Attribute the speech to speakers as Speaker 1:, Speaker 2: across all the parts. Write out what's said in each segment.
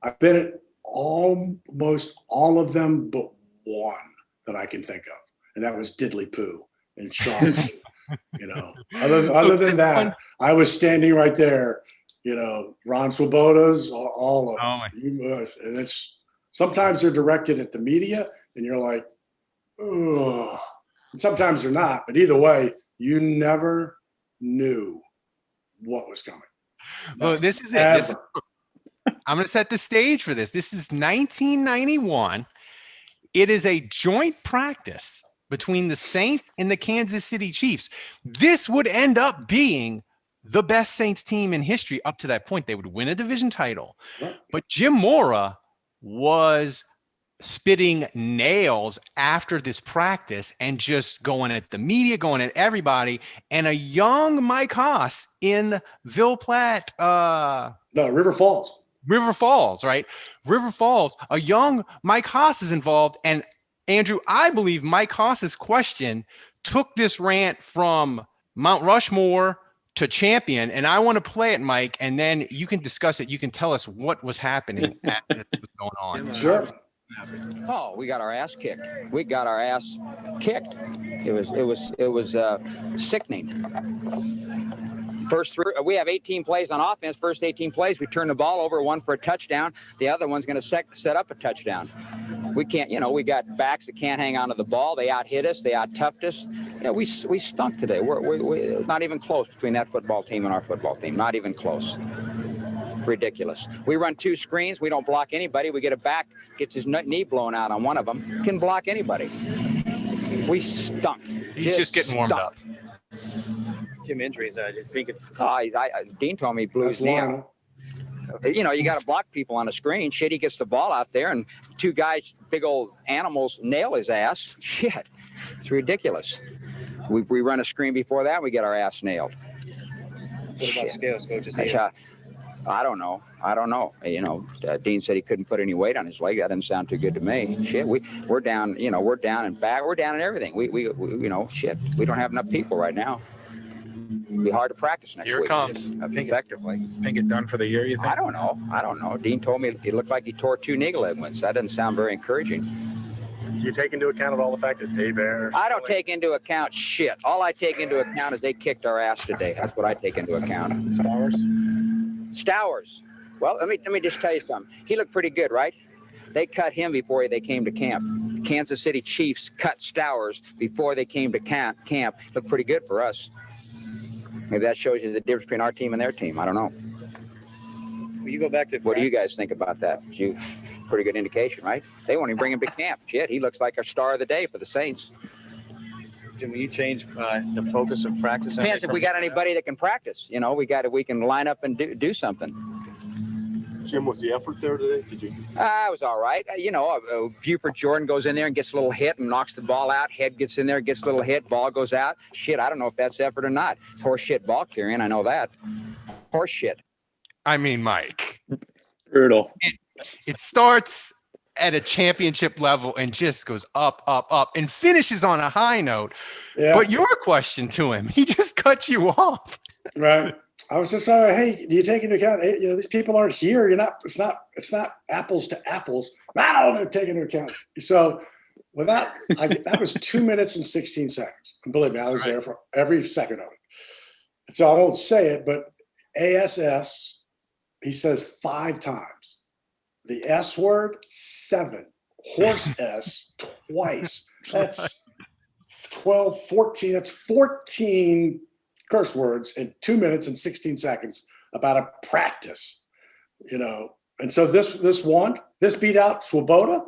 Speaker 1: I've been at almost all of them but one that I can think of, and that was Diddley Poo in Charlotte. Other than that, I was standing right there. Ron Swoboda's, all of them. And it's sometimes they're directed at the media, and you're like, oh. And sometimes they're not. But either way, you never knew what was coming.
Speaker 2: Well, this is it. I'm going to set the stage for this. This is 1991. It is a joint practice between the Saints and the Kansas City Chiefs. This would end up being the best Saints team in history up to that point. They would win a division title. But Jim Mora was spitting nails after this practice and just going at the media, going at everybody. And a young Mike Haas in Ville Platte.
Speaker 1: River Falls,
Speaker 2: right? River Falls. A young Mike Haas is involved. And Andrew, I believe Mike Haas's question took this rant from Mount Rushmore to champion. And I want to play it, Mike, and then you can discuss it. You can tell us what was happening as this was going on.
Speaker 1: Sure.
Speaker 3: Oh, we got our ass kicked. We got our ass kicked. It was sickening. First three, we have 18 plays on offense. First 18 plays, we turn the ball over, one for a touchdown. The other one's going to set up a touchdown. We can't, we got backs that can't hang on to the ball. They out-hit us. They out-toughed us. We stunk today. We're not even close between that football team and our football team. Not even close. Ridiculous. We run two screens. We don't block anybody. We get a back, gets his knee blown out on one of them. Can block anybody. We stunk.
Speaker 2: He's just getting warmed up.
Speaker 4: Jim, injuries. I think
Speaker 3: Dean told me he blew his knee out. You got to block people on a screen. Shit, he gets the ball out there, and two guys, big old animals, nail his ass. Shit, it's ridiculous. We run a screen before that, we get our ass nailed.
Speaker 4: What about scales, coaches?
Speaker 3: I don't know. Dean said he couldn't put any weight on his leg. That didn't sound too good to me. Shit, we're down. We're down in back. We're down in everything. We shit. We don't have enough people right now. It'll be hard to practice next week.
Speaker 2: Here it comes.
Speaker 3: Effectively.
Speaker 5: Pinkett done for the year, you think?
Speaker 3: I don't know. Dean told me it looked like he tore two knee ligaments. That doesn't sound very encouraging.
Speaker 4: Do you take into account of all the fact that Bear?
Speaker 3: I don't take into account shit. All I take into account is they kicked our ass today. That's what I take into account. Stowers. Well, let me just tell you something. He looked pretty good, right? They cut him before they came to camp. The Kansas City Chiefs cut Stowers before they came to camp. Looked pretty good for us. Maybe that shows you the difference between our team and their team. I don't know.
Speaker 4: Well, you go back to
Speaker 3: what do you guys think about that? Pretty good indication, right? They won't even bring him to camp. Shit, he looks like a star of the day for the Saints.
Speaker 4: Jim, will you change the focus of practice?
Speaker 3: Depends if we got anybody that can practice. We can line up and do something.
Speaker 4: Jim, was the effort there today? Did you?
Speaker 3: It was all right. Buford Jordan goes in there and gets a little hit and knocks the ball out. Head gets in there, gets a little hit, ball goes out. Shit, I don't know if that's effort or not. It's horse shit ball carrying. I know that. Horse shit.
Speaker 2: I mean, Mike.
Speaker 5: Brutal.
Speaker 2: It starts at a championship level and just goes up, up, up, and finishes on a high note. Yeah. But your question to him, he just cut you off.
Speaker 1: Right. I was just trying to, hey, do you take into account, these people aren't here. It's not apples to apples. I don't take into account. So that was 2 minutes and 16 seconds. And believe me, I was there for every second of it. So I won't say it, but ASS, he says 5 times. The S word, 7. Horse S, twice. That's 12, 14. That's 14 curse words in 2 minutes and 16 seconds about a practice, And so this beat out Swoboda.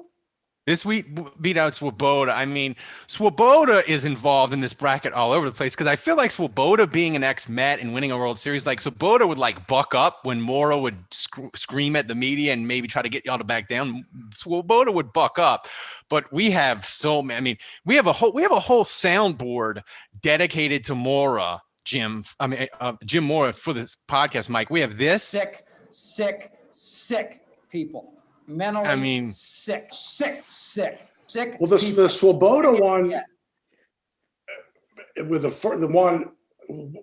Speaker 2: This week beat out Swoboda. I mean, Swoboda is involved in this bracket all over the place because I feel like Swoboda being an ex-Met and winning a World Series, like Swoboda would buck up when Mora would scream at the media and maybe try to get y'all to back down. Swoboda would buck up, but we have we have a whole soundboard dedicated to Mora, Jim. Jim Mora for this podcast, Mike. We have this
Speaker 3: sick people. Mentally sick.
Speaker 1: Well, the Swoboda one with the one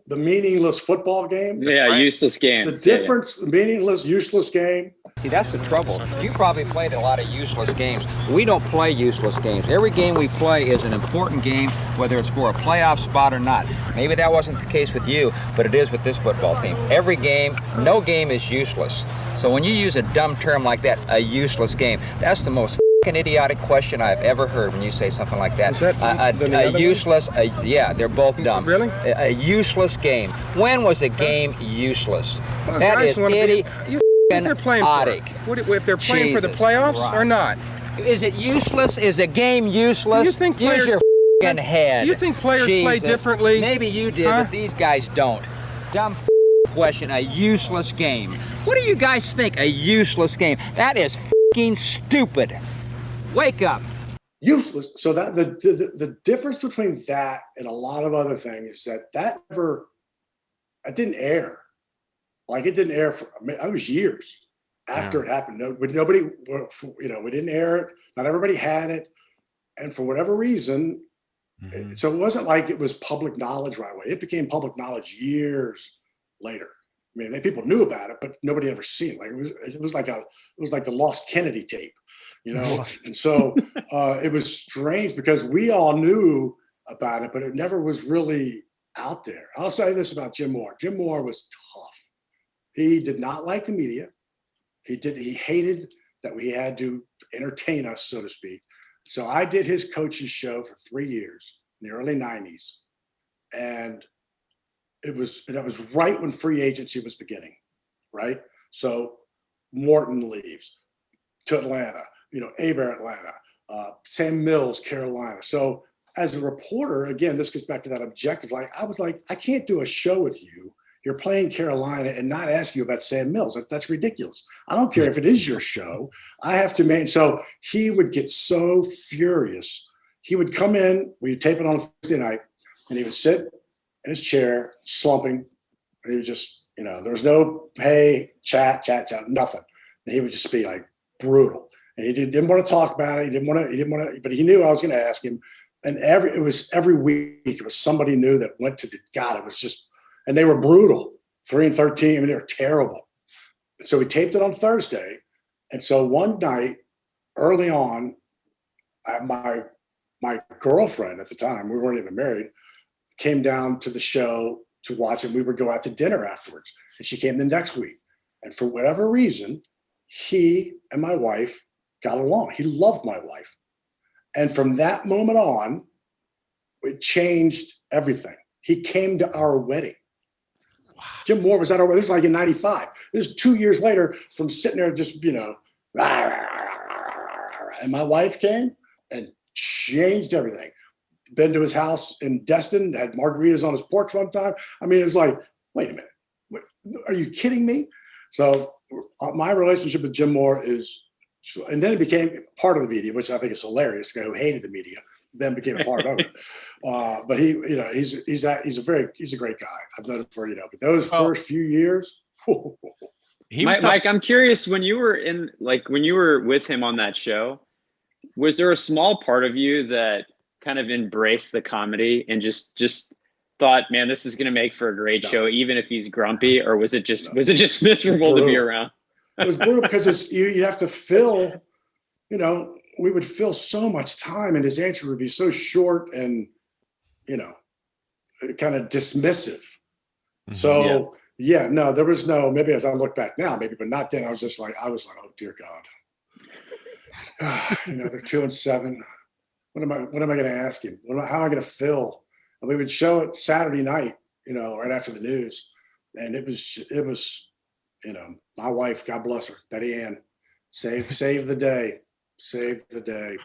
Speaker 1: the meaningless football game.
Speaker 6: Yeah,
Speaker 2: Right.
Speaker 6: useless game.
Speaker 1: The difference, the meaningless, useless game.
Speaker 3: See, that's the trouble. You probably played a lot of useless games. We don't play useless games. Every game we play is an important game, whether it's for a playoff spot or not. Maybe that wasn't the case with you, but it is with this football team. Every game, no game is useless. So when you use a dumb term like that, a useless game, that's the most an idiotic question I've ever heard when you say something like that.
Speaker 7: Is that
Speaker 3: A useless, yeah, they're both dumb.
Speaker 7: Really?
Speaker 3: A useless game. When was a game useless?
Speaker 7: Well,
Speaker 3: That
Speaker 7: guys
Speaker 3: is
Speaker 7: wanna be-
Speaker 3: idiotic.
Speaker 7: What they're playing for? If they're playing for the
Speaker 3: Jesus
Speaker 7: playoffs or
Speaker 3: Christ.
Speaker 7: not?
Speaker 3: Is it useless? Is a game useless?
Speaker 7: Do you think
Speaker 3: Use
Speaker 7: players-
Speaker 3: your f***ing head.
Speaker 7: Do you think players play
Speaker 3: Jesus.
Speaker 7: differently?
Speaker 3: Maybe you did,
Speaker 7: Huh?
Speaker 3: but these guys don't. Dumb question. A useless game. What do you guys think? A useless game? That is f***ing stupid. Wake up.
Speaker 1: Useless. So that the difference between that and a lot of other things is that didn't air. Like it didn't air for, I mean, it was years after it happened. Nobody, we didn't air it. Not everybody had it. And for whatever reason, so it wasn't like it was public knowledge right away. It became public knowledge years later. I mean, people knew about it, but nobody ever seen it. Like it was like the lost Kennedy tape, And so it was strange because we all knew about it, but it never was really out there. I'll say this about Jim Mora. Jim Mora was tough. He did not like the media. He hated that we had to entertain us, so to speak. So I did his coach's show for 3 years in the early 90s. And that was right when free agency was beginning, right? So Morton leaves to Atlanta, Aber Atlanta, Sam Mills, Carolina. So as a reporter, again, this gets back to that objective. Like I was like, I can't do a show with you. You're playing Carolina and not ask you about Sam Mills. That's ridiculous. I don't care if it is your show. I have to make. So he would get so furious. He would come in, we'd tape it on Thursday night, and he would sit in his chair, slumping. And he was just, there was no, hey, chat, nothing. And he would just be like brutal. And he didn't want to talk about it. He didn't want to, but he knew I was going to ask him. And every week, it was somebody new that went to it was just, and they were brutal, 3-13. I mean, they were terrible. So we taped it on Thursday. And so one night, early on, my girlfriend at the time, we weren't even married, came down to the show to watch it. We would go out to dinner afterwards. And she came the next week. And for whatever reason, he and my wife got along. He loved my wife. And from that moment on, it changed everything. He came to our wedding. Jim Mora was at our wedding. This was like in 95. This is 2 years later from sitting there just, and my wife came and changed everything. Been to his house in Destin, had margaritas on his porch one time. I mean, it was like, wait a minute. Are you kidding me? So my relationship with Jim Mora is, and then it became part of the media, which I think is hilarious. The guy who hated the media then became a part of it. But he's a great guy. I've known him for, but those first few years.
Speaker 6: Mike, I'm curious, when you were with him on that show, was there a small part of you that kind of embraced the comedy and just thought, man, this is going to make for a great show, even if he's grumpy? Or was it just miserable to be around?
Speaker 1: It was brutal because you have to fill, we would fill so much time and his answer would be so short and, kind of dismissive. So there was no, maybe as I look back now, maybe, but not then. I was like, oh dear God, they're 2-7. What am I going to ask him? How am I going to fill? And we would show it Saturday night, right after the news. And it was, my wife, God bless her, Betty Ann, save the day. Save the day.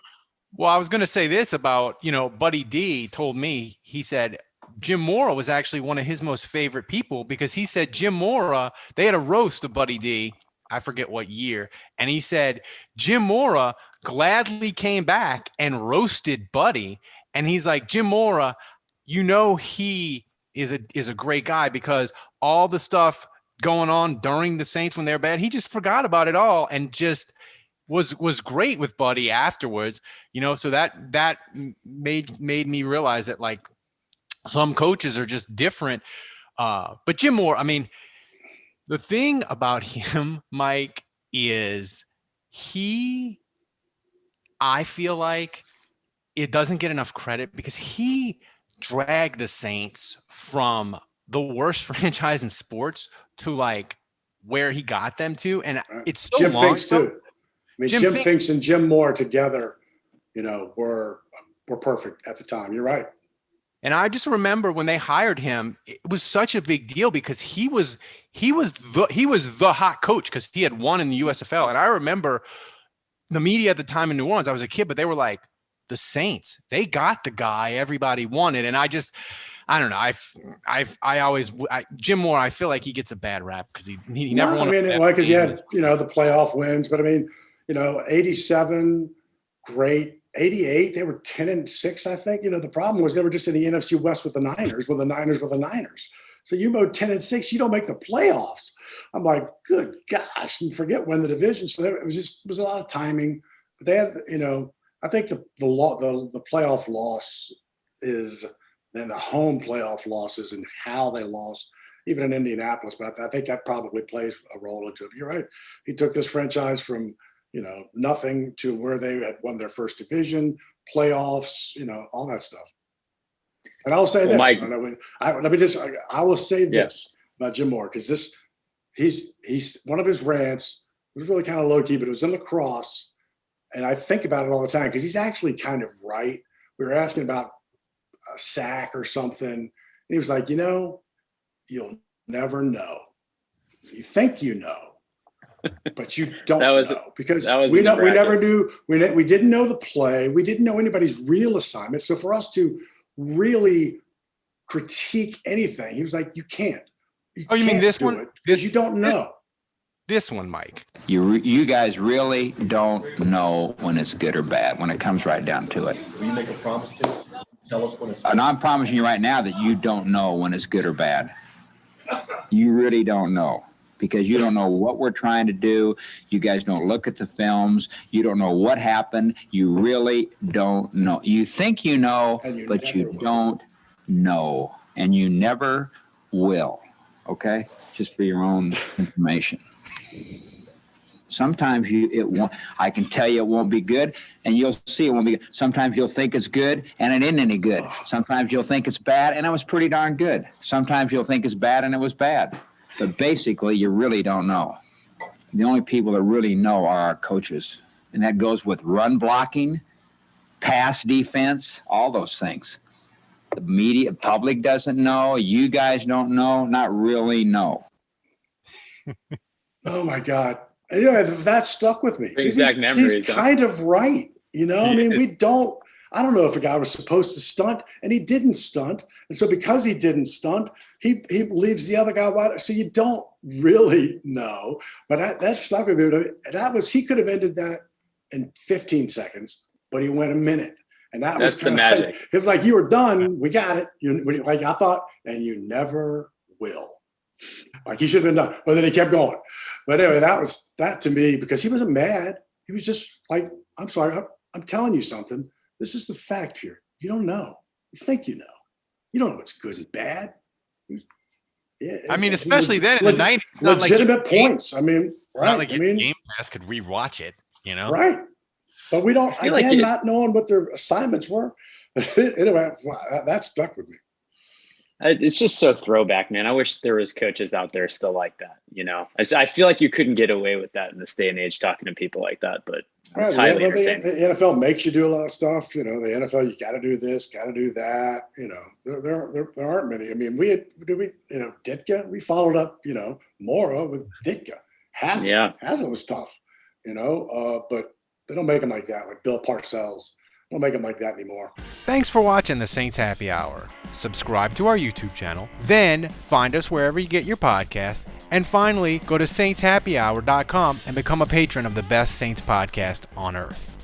Speaker 2: Well, I was going to say this about, Buddy D told me, he said Jim Mora was actually one of his most favorite people because he said Jim Mora, they had a roast of Buddy D. I forget what year. And he said Jim Mora gladly came back and roasted Buddy. And he's like, Jim Mora, he is a great guy because all the stuff going on during the Saints when they're bad, he just forgot about it all and just was great with Buddy afterwards, so that made me realize that, like, Some coaches are just different. But Jim Mora, I mean, the thing about him, Mike, is I feel like it doesn't get enough credit because he dragged the Saints from the worst franchise in sports to like where he got them to. And it's so
Speaker 1: Jim
Speaker 2: long
Speaker 1: Finks too. I mean, Jim Finks and Jim Mora together, were perfect at the time. You're right.
Speaker 2: And I just remember when they hired him, it was such a big deal because he was the hot coach because he had won in the USFL. And I remember the media at the time in New Orleans, I was a kid, but they were like, the Saints, they got the guy everybody wanted. And I don't know. Jim Mora, I feel like he gets a bad rap because he never won.
Speaker 1: Because he had, the playoff wins, but 87, great. 88, they were 10-6, I think. The problem was they were just in the NFC West with the Niners, when the Niners were the Niners. So you go 10-6, you don't make the playoffs. I'm like, good gosh, and forget win the division. So it was a lot of timing. But they had, I think the playoff loss is then the home playoff losses and how they lost, even in Indianapolis. But I think that probably plays a role into it. You're right. He took this franchise from nothing to where they had won their first division, playoffs, all that stuff. And I'll say this.
Speaker 6: Mike,
Speaker 1: I will say this about Jim Mora, because he's one of his rants was really kind of low key, but it was in lacrosse. And I think about it all the time because he's actually kind of right. We were asking about a sack or something. And he was like, you'll never know. You think you know. But you don't know because we never knew. We didn't know the play. We didn't know anybody's real assignment. So for us to really critique anything, he was like, "You can't."
Speaker 2: You mean this one?
Speaker 1: Because you don't know.
Speaker 2: This one, Mike.
Speaker 8: You guys really don't know when it's good or bad when it comes right down to it.
Speaker 9: Will you make a promise to tell us when it's good?
Speaker 8: And I'm promising you right now that you don't know when it's good or bad. You really don't know. Because you don't know what we're trying to do. You guys don't look at the films. You don't know what happened. You really don't know. You think you know, but you don't know. And you never will. Okay? Just for your own information. Sometimes I can tell you it won't be good, and you'll see it won't be good. Sometimes you'll think it's good, and it isn't any good. Sometimes you'll think it's bad, and it was pretty darn good. Sometimes you'll think it's bad, and it was bad. But basically, you really don't know. The only people that really know are our coaches. And that goes with run blocking, pass defense, all those things. The media, public doesn't know. You guys don't know. Not really know.
Speaker 1: Oh, my God. That stuck with me.
Speaker 6: Exact memory.
Speaker 1: He's kind of right. I don't know if a guy was supposed to stunt, and he didn't stunt. And so because he didn't stunt, he leaves the other guy wide. So you don't really know. But that stuck with me. He could have ended that in 15 seconds, but he went a minute. And that's
Speaker 6: the magic.
Speaker 1: Like, it was like, you were done. We got it. Like I thought, and you never will. Like he should have been done. But then he kept going. But anyway, that to me, because he wasn't mad. He was just like, I'm sorry, I'm telling you something. This is the fact here. You don't know. You think you know. You don't know what's good and bad. Yeah,
Speaker 2: especially then in the 90s.
Speaker 1: Legitimate points. Right.
Speaker 2: Not like Game Pass could rewatch it,
Speaker 1: Right. But we don't, not knowing what their assignments were. Anyway, that stuck with me.
Speaker 6: It's just so throwback, man. I wish there was coaches out there still like that. I feel like you couldn't get away with that in this day and age, talking to people like that, but it's highly entertaining.
Speaker 1: The NFL makes you do a lot of stuff. The NFL, you got to do this, got to do that. There aren't many. Ditka, we followed up, Mora with Ditka. Haslett was tough, but they don't make them like that, like Bill Parcells. Don't make them like that anymore.
Speaker 2: Thanks for watching the Saints Happy Hour. Subscribe to our YouTube channel, then find us wherever you get your podcast, and finally go to saintshappyhour.com and become a patron of the best Saints podcast on earth.